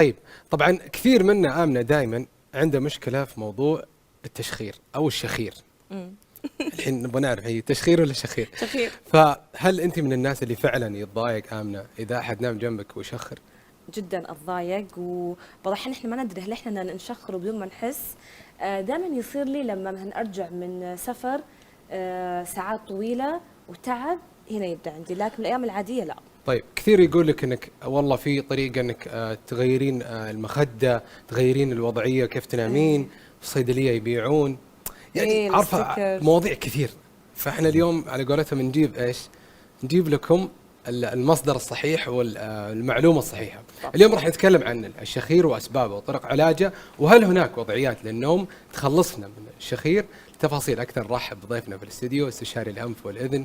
طيب، طبعا كثير منا آمنة دائما عنده مشكلة في موضوع التشخير أو الشخير. مم. الحين نبغى نعرف هي تشخير ولا شخير؟ شخير. فهل أنت من الناس اللي فعلا يتضايق آمنة إذا أحد نام جنبك ويشخر؟ جدا اتضايق، وبضحين احنا ما ندري هل احنا نشخر بدون ما نحس. دائما يصير لي لما مثلا ارجع من سفر ساعات طويله وتعب، هنا يبدا عندي، لكن الايام العاديه لا. طيب، كثير يقول لك انك والله في طريقه انك تغيرين المخده، تغيرين الوضعيه كيف تنامين، في الصيدليه يبيعون، يعني إيه، عارفه الستيكرز. مواضيع كثير. فاحنا اليوم على قولتهم نجيب ايش؟ نجيب لكم المصدر الصحيح والمعلومه الصحيحه. اليوم راح نتكلم عن الشخير واسبابه وطرق علاجه، وهل هناك وضعيات للنوم تخلصنا من الشخير. تفاصيل اكثر نرحب بضيفنا في الاستديو استشاري الانف والاذن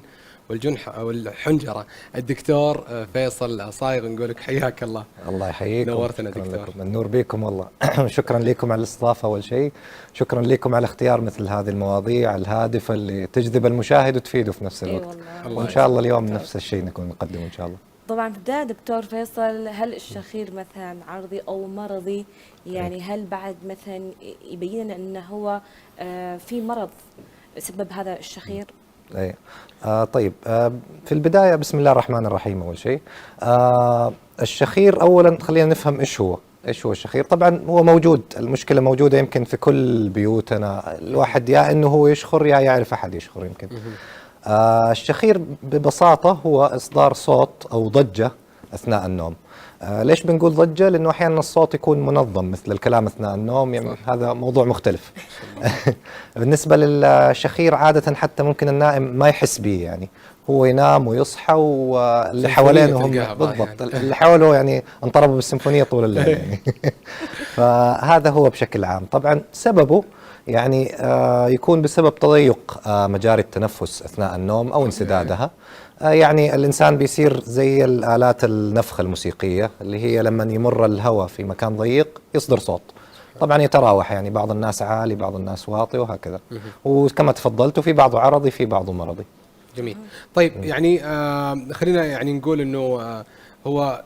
والجنحة أو الحنجرة الدكتور فيصل صايغ. نقول لك حياك الله. الله يحييكم، نورتنا دكتور. النور بكم والله. شكرا لكم على الاستضافة أول شيء، شكرا لكم على اختيار مثل هذه المواضيع الهادفة اللي تجذب المشاهد وتفيده في نفس الوقت. وإن شاء الله اليوم نفس الشيء نكون نقدمه إن شاء الله. طبعا في البدايه دكتور فيصل، هل الشخير مثلا عرضي او مرضي؟ يعني هل بعد مثلا يبين لنا انه هو في مرض سبب هذا الشخير؟ أي. طيب، في البداية بسم الله الرحمن الرحيم. أول شيء الشخير، أولا خلينا نفهم إيش هو الشخير. طبعا هو موجود، المشكلة موجودة يمكن في كل بيوتنا، الواحد يا إنه هو يشخر يا يعرف أحد يشخر يمكن. الشخير ببساطة هو إصدار صوت أو ضجة أثناء النوم. ليش بنقول ضجة؟ لأنه أحيانا الصوت يكون منظم مثل الكلام أثناء النوم، يعني هذا موضوع مختلف. بالنسبة للشخير عادة حتى ممكن النائم ما يحس به، يعني هو ينام ويصحى واللي حوالينه هم بالضبط اللي حوله يعني انطربوا بالسيمفونية طول الليل يعني. فهذا هو بشكل عام. طبعا سببه يعني يكون بسبب تضيق مجاري التنفس أثناء النوم أو انسدادها. يعني الإنسان بيصير زي الآلات النفخ الموسيقية اللي هي لما يمر الهواء في مكان ضيق يصدر صوت. طبعا يتراوح، يعني بعض الناس عالي بعض الناس واطي وهكذا. وكما تفضلت في بعضه عرضي في بعضه مرضي. جميل. طيب، يعني خلينا يعني نقول انه هو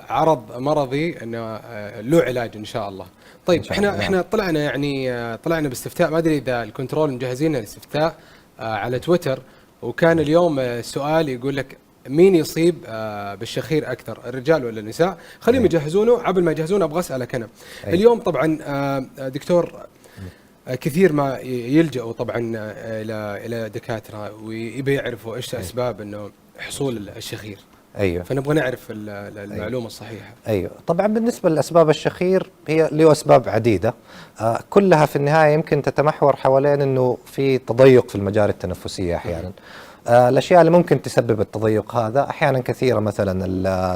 عرض مرضي انه له علاج ان شاء الله. طيب، احنا طلعنا يعني طلعنا باستفتاء، ما ادري اذا الكنترول مجهزين الاستفتاء على تويتر، وكان اليوم السؤال يقول لك مين يصيب بالشخير اكثر، الرجال ولا النساء؟ خليهم يجهزونه. قبل ما يجهزونه ابغى اسالك انا اليوم طبعا دكتور، كثير ما يلجأوا طبعا الى دكاتره ويبي يعرفوا ايش اسباب انه حصول الشخير. ايوه، فنبغى نعرف المعلومه الصحيحه. ايوه، طبعا بالنسبه لاسباب الشخير هي له اسباب عديده، كلها في النهايه يمكن تتمحور حوالين انه في تضيق في المجاري التنفسيه احيانا. الاشياء اللي ممكن تسبب التضيق هذا احيانا كثيره مثلا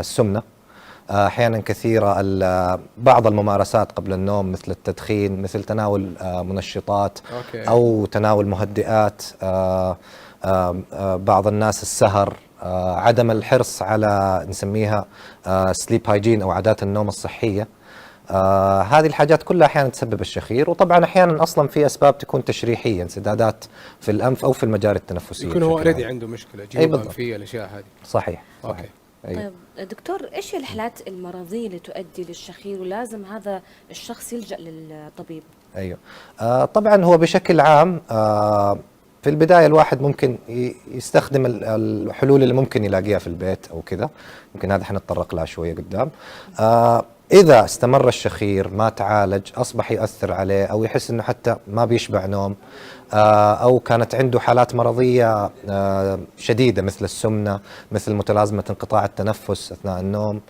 السمنه، احيانا كثيره بعض الممارسات قبل النوم مثل التدخين، مثل تناول منشطات او تناول مهدئات، بعض الناس السهر، عدم الحرص على نسميها سليب هايجين او عادات النوم الصحيه. هذه الحاجات كلها احيانا تسبب الشخير. وطبعا احيانا اصلا في اسباب تكون تشريحيه، انسدادات في الانف او في المجاري التنفسيه، يكون هو اوريدي عنده مشكله جيوب انفيه، الاشياء هذه. صحيح. طيب دكتور، ايش الحالات المرضيه اللي تؤدي للشخير ولازم هذا الشخص يلجأ للطبيب؟ ايوه، طبعا هو بشكل عام في البداية الواحد ممكن يستخدم الحلول اللي ممكن يلاقيها في البيت أو كذا، يمكن هذا حنتطرق لها شوية قدام. إذا استمر الشخير ما تعالج، أصبح يؤثر عليه أو يحس أنه حتى ما بيشبع نوم، أو كانت عنده حالات مرضية شديدة مثل السمنة، مثل متلازمة انقطاع التنفس أثناء النوم،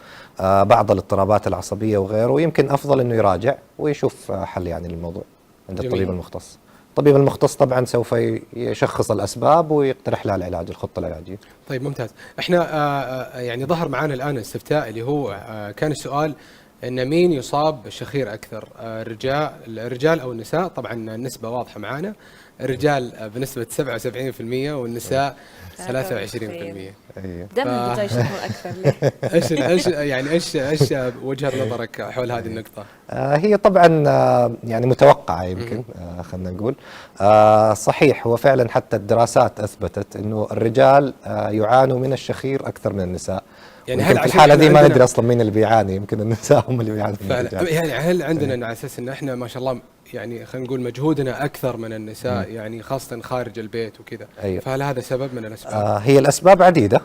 بعض الاضطرابات العصبية وغيره، يمكن أفضل أنه يراجع ويشوف حل يعني للموضوع عند الطبيب المختص. الطبيب المختص طبعا سوف يشخص الأسباب ويقترح لها العلاج، الخطة العلاجية. طيب ممتاز. احنا يعني ظهر معنا الآن الاستفتاء اللي هو كان السؤال ان مين يصاب بالشخير اكثر، الرجال او النساء. طبعا النسبة واضحة معنا، الرجال بنسبة 77% والنساء 23%. دائما الرجال يشتغلون اكثر ليه؟ ايش وجهة نظرك حول هذه النقطة؟ هي طبعا يعني متوقعة يمكن، خلينا نقول صحيح. هو فعلا حتى الدراسات اثبتت انه الرجال يعانوا من الشخير اكثر من النساء، يعني يمكن هل في عشان الحالة دي ما عندنا- ندري أصلا مين اللي بيعاني، يمكن النساء هم اللي بيعانوا من فعلا الرجال. يعني هل عندنا على اساس ان احنا ما شاء الله يعني خلينا نقول مجهودنا اكثر من النساء يعني خاصه خارج البيت وكذا، أيوه. فهل هذا سبب من الاسباب؟ هي الأسباب عديدة،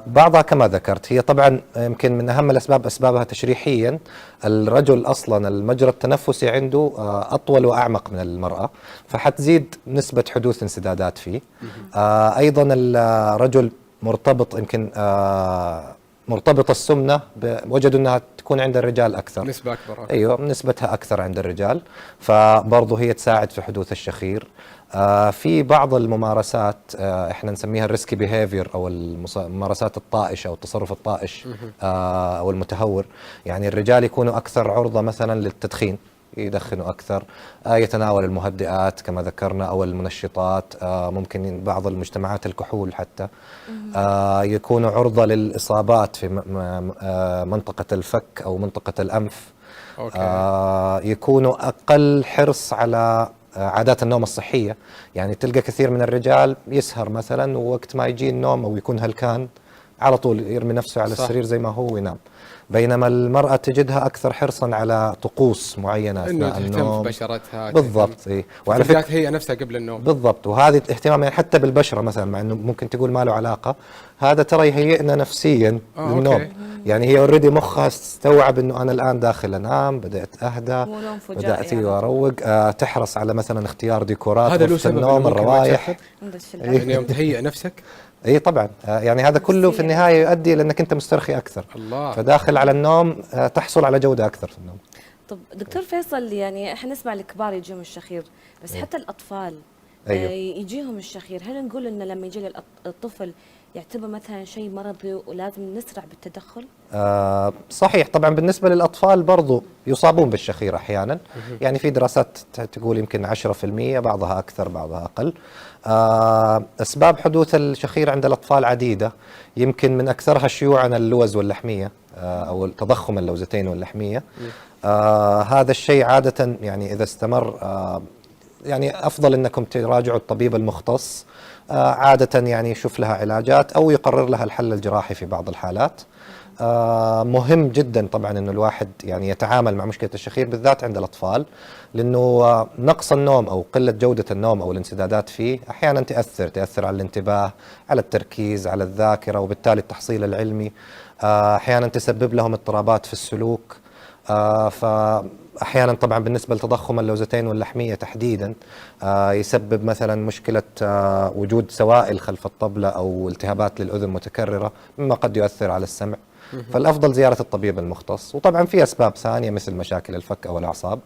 بعضها كما ذكرت، هي طبعا يمكن من أهم الأسباب أسبابها تشريحيا. الرجل أصلا المجرى التنفسي عنده أطول وأعمق من المرأة، فحتزيد نسبة حدوث انسدادات فيه. أيضا الرجل مرتبط يمكن مرتبطة السمنة وجدوا أنها تكون عند الرجال أكثر، نسبه اكبر. ايوه نسبتها اكثر عند الرجال، فبرضه هي تساعد في حدوث الشخير. في بعض الممارسات احنا نسميها الريسكي بيهيفير او الممارسات الطائشه او التصرف الطائش او المتهور. يعني الرجال يكونوا اكثر عرضه مثلا للتدخين، يدخنوا اكثر، يتناول المهدئات كما ذكرنا او المنشطات، ممكن بعض المجتمعات الكحول حتى، يكونوا عرضه للاصابات في منطقه الفك او منطقه الانف. يكونوا اقل حرص على عادات النوم الصحيه. يعني تلقى كثير من الرجال يسهر مثلا، ووقت ما يجي النوم او يكون هلكان على طول يرمي نفسه على السرير زي ما هو وينام، بينما المرأة تجدها أكثر حرصا على طقوس معينة أثناء انه النوم. تهتم ببشرتها بالضبط. إيه. وعلى فكرة هي نفسها قبل النوم. بالضبط. وهذه الاهتمام يعني حتى بالبشرة مثلا، مع أنه ممكن تقول ما له علاقة، هذا ترى يهيئنا نفسيا للنوم. أوكي. يعني هي اوريدي مخها استوعب أنه أنا الآن داخل أنام، بدأت أهدى، بدأت أروق، تحرص على مثلا اختيار ديكورات هذا له غرفة سبب النوم، الروايح. يعني يوم تهيئ نفسك. اي طبعا، يعني هذا كله في النهايه يؤدي لانك انت مسترخي اكثر، الله. فداخل على النوم تحصل على جوده اكثر في النوم. طب دكتور فيصل، يعني احنا نسمع الكبار يجيهم الشخير، بس حتى الاطفال أيوه. يجيهم الشخير، هل نقول انه لما يجي الطفل يعتبر مثلا شيء مرضي ولازم نسرع بالتدخل؟ صحيح. طبعا بالنسبه للاطفال برضو يصابون بالشخير احيانا، يعني في دراسات تقول يمكن 10%، بعضها اكثر بعضها اقل. اسباب حدوث الشخير عند الاطفال عديده، يمكن من اكثرها شيوعا اللوز واللحميه، او تضخم اللوزتين واللحميه. هذا الشيء عاده يعني اذا استمر يعني افضل انكم تراجعوا الطبيب المختص، عاده يعني يشوف لها علاجات او يقرر لها الحل الجراحي في بعض الحالات. مهم جدا طبعا انه الواحد يعني يتعامل مع مشكله الشخير بالذات عند الاطفال، لانه نقص النوم او قله جوده النوم او الانسدادات فيه احيانا تاثر على الانتباه، على التركيز، على الذاكره، وبالتالي التحصيل العلمي. احيانا تسبب لهم اضطرابات في السلوك. فأحيانا طبعا بالنسبة لتضخم اللوزتين واللحمية تحديدا يسبب مثلا مشكلة وجود سوائل خلف الطبلة أو التهابات للأذن متكررة، مما قد يؤثر على السمع. فالأفضل زيارة الطبيب المختص. وطبعا في أسباب ثانية مثل مشاكل الفك أو الأعصاب،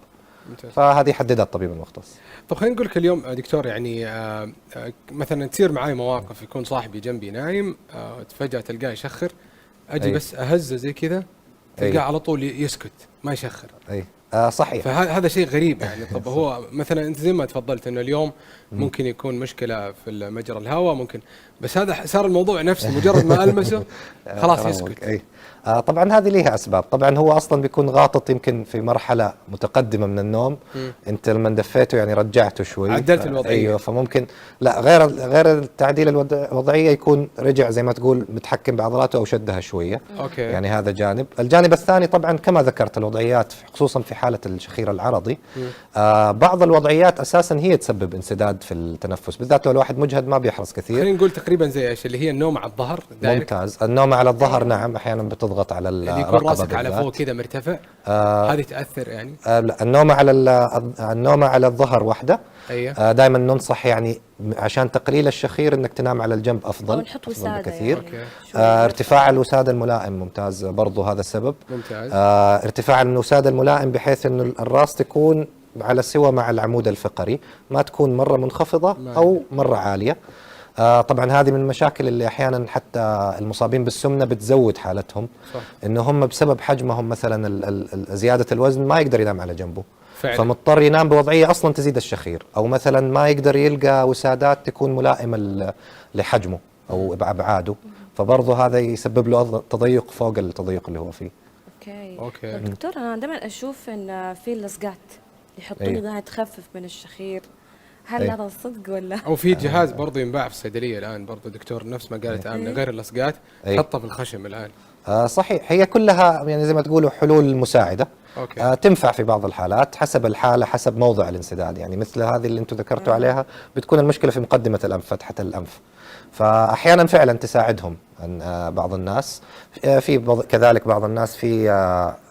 فهذه يحددها الطبيب المختص. طب خلينا نقول لك اليوم دكتور، يعني مثلا تصير معي مواقف، يكون صاحبي جنبي نايم، فجأة تلقاه يشخر، أجي بس أهزه زي كذا تلقاه على طول يسكت ما يشخر. صحيح. فهذا شيء غريب يعني. طب هو مثلا انت زي ما تفضلت انه اليوم ممكن يكون مشكله في مجرى الهواء، ممكن، بس هذا صار الموضوع نفسه مجرد ما المسه خلاص يسكت. طبعا هذه لها اسباب. طبعا هو اصلا بيكون غاطط يمكن في مرحله متقدمه من النوم، انت لما دفيته يعني رجعته شوي، عدلت الوضعيه. ايوه، فممكن لا غير التعديل الوضعيه يكون رجع زي ما تقول متحكم بعضلاته او شدها شويه. أوكي. يعني هذا جانب. الجانب الثاني طبعا كما ذكرت الوضعيات خصوصا في حاله الشخير العرضي، بعض الوضعيات اساسا هي تسبب انسداد في التنفس، بالذات لو الواحد مجهد ما بيحرص كثير. خلينا نقول تقريبا زي ايش اللي هي النوم على الظهر. ممتاز. النوم على الظهر نعم، احيانا بتضغط على اللي يكون راسك على فوق كذا مرتفع، هذه تاثر يعني. لا، النوم على الظهر وحده. أيوه. دائما ننصح يعني عشان تقليل الشخير انك تنام على الجنب افضل، نحط وسادة كثير. يعني. ارتفاع الوسادة الملائم ممتاز برضو، هذا السبب. ممتاز. ارتفاع الوسادة الملائم بحيث انه الراس تكون على سوى مع العمود الفقري، ما تكون مرة منخفضة او مرة عالية. طبعا هذه من المشاكل اللي احيانا حتى المصابين بالسمنه بتزود حالتهم. صح. انه هم بسبب حجمهم مثلا زياده الوزن ما يقدر ينام على جنبه، فعلا. فمضطر ينام بوضعيه اصلا تزيد الشخير، او مثلا ما يقدر يلقى وسادات تكون ملائمه لحجمه او ابعاده، فبرضه هذا يسبب له تضيق فوق التضيق اللي هو فيه. اوكي. طب دكتور، انا دائما اشوف ان في لصقات يحطوا لي انها تخفف من الشخير، هل هذا صدق ولا؟ او في جهاز برضه ينباع في الصيدليه الان برضه دكتور، نفس ما قالت امنه، غير اللصقات، حطه في الخشم الان. صحيح، هي كلها يعني زي ما تقولوا حلول مساعدة. اوكي. تنفع في بعض الحالات حسب الحالة، حسب موضع الانسداد. يعني مثل هذه اللي انتم ذكرتوا عليها بتكون المشكلة في مقدمة الأنف، فتحة الأنف، فأحيانا فعلا تساعدهم بعض الناس. كذلك بعض الناس في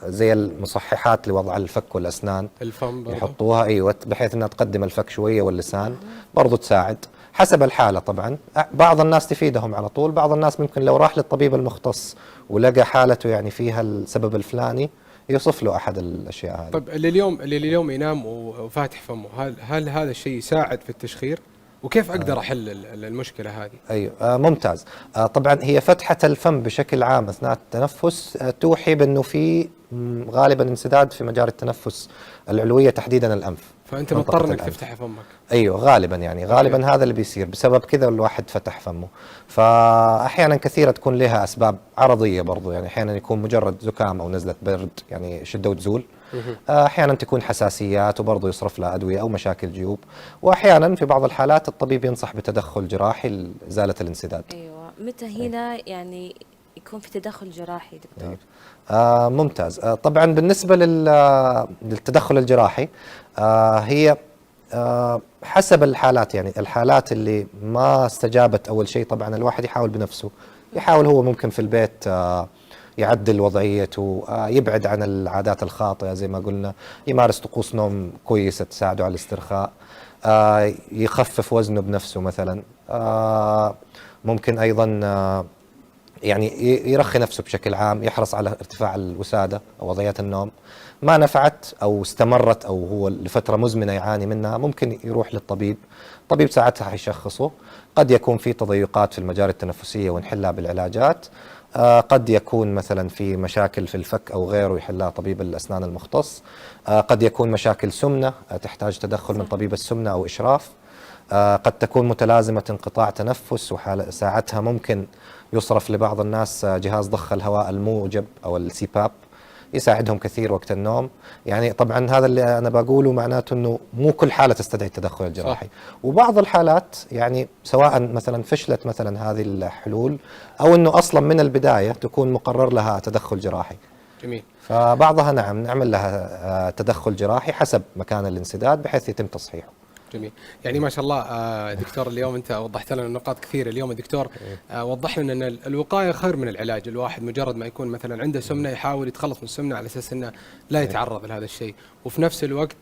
زي المصححات لوضع الفك والأسنان الفم برضه يحطوها، أيوة، بحيث أنها تقدم الفك شوية واللسان، برضو تساعد حسب الحالة. طبعا بعض الناس تفيدهم على طول، بعض الناس ممكن لو راح للطبيب المختص ولقى حالته يعني فيها السبب الفلاني يوصف له أحد الأشياء هذه. طيب اللي اليوم ينام وفاتح فمه، هل هذا الشيء يساعد في التشخير؟ وكيف اقدر احل المشكله هذه؟ ايوه، ممتاز. طبعا هي فتحة الفم بشكل عام اثناء التنفس توحي بانه في غالبا انسداد في مجاري التنفس العلوية، تحديدا الانف. فانت منطقة مضطر انك الأنف. تفتح فمك. ايوه غالبا، يعني غالبا هذا اللي بيصير بسبب كذا الواحد فتح فمه. فاحيانا كثيرة تكون لها اسباب عرضية برضو، يعني احيانا يكون مجرد زكام او نزلة برد يعني شدة وتزول، احيانا تكون حساسيات وبرضه يصرف لها ادويه او مشاكل جيوب، واحيانا في بعض الحالات الطبيب ينصح بتدخل جراحي لازاله الانسداد. ايوه، متى هنا يعني يكون في تدخل جراحي دكتور؟ أيوة. ممتاز. طبعا بالنسبه للتدخل الجراحي هي حسب الحالات. يعني الحالات اللي ما استجابت اول شيء طبعا الواحد يحاول بنفسه، يحاول هو ممكن في البيت يعدل وضعيته، يبعد عن العادات الخاطئة زي ما قلنا، يمارس طقوس نوم كويسة تساعده على الاسترخاء، يخفف وزنه بنفسه مثلا، ممكن أيضا يعني يرخي نفسه بشكل عام، يحرص على ارتفاع الوسادة أو وضعيات النوم. ما نفعت أو استمرت أو هو لفترة مزمنة يعاني منها، ممكن يروح للطبيب. الطبيب ساعتها حيشخصه، قد يكون في تضيقات في المجاري التنفسية ونحلها بالعلاجات، قد يكون مثلا في مشاكل في الفك أو غيره يحلها طبيب الأسنان المختص، قد يكون مشاكل سمنة تحتاج تدخل من طبيب السمنة أو إشراف، قد تكون متلازمة انقطاع تنفس، وساعتها ممكن يصرف لبعض الناس جهاز ضخ الهواء الموجب أو السيباب، يساعدهم كثير وقت النوم. يعني طبعا هذا اللي أنا بقوله معناته أنه مو كل حالة تستدعي التدخل الجراحي، وبعض الحالات يعني سواء مثلا فشلت مثلا هذه الحلول أو أنه أصلا من البداية تكون مقرر لها تدخل جراحي. جميل. فبعضها نعم نعمل لها تدخل جراحي حسب مكان الانسداد بحيث يتم تصحيحه. جميل. يعني ما شاء الله دكتور، اليوم انت وضحت لنا نقاط كثيره. اليوم الدكتور وضح لنا ان الوقايه خير من العلاج. الواحد مجرد ما يكون مثلا عنده سمنه يحاول يتخلص من السمنه على اساس انه لا يتعرض لهذا الشيء، وفي نفس الوقت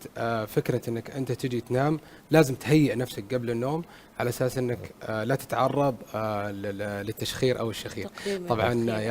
فكره انك انت تجي تنام لازم تهيئ نفسك قبل النوم على اساس انك لا تتعرض للتشخير او الشخير. طبعا